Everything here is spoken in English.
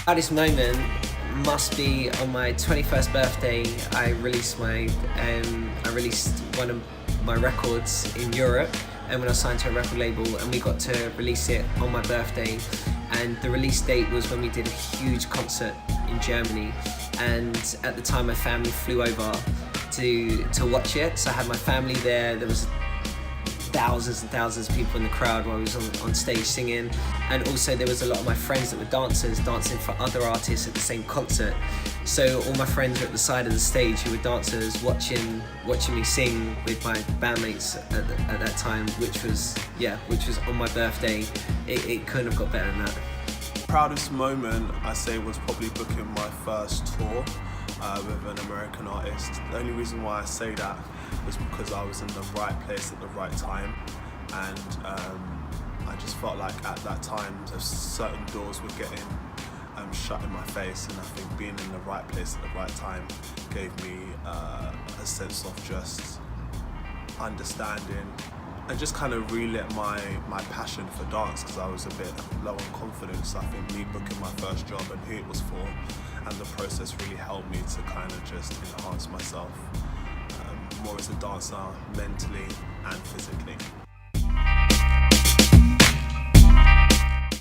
Proudest moment must be on my 21st birthday. I released one of my records in Europe, and when I signed to a record label, and we got to release it on my birthday. And the release date was when we did a huge concert in Germany, and at the time my family flew over to watch it. So I had my family there. There was thousands and thousands of people in the crowd while I was on stage singing, and also there was a lot of my friends that were dancers dancing for other artists at the same concert. So all my friends were at the side of the stage who were dancers watching me sing with my bandmates at that time, which was on my birthday. It couldn't have got better than that. Proudest moment, I say, was probably booking my first tour with an American artist. The only reason why I say that was because I was in the right place at the right time, and I just felt like at that time certain doors were getting shut in my face, and I think being in the right place at the right time gave me a sense of just understanding and just kind of relit my passion for dance, because I was a bit low on confidence. I think me booking my first job and who it was for and the process really helped me to kind of just enhance myself more as a dancer, mentally and physically.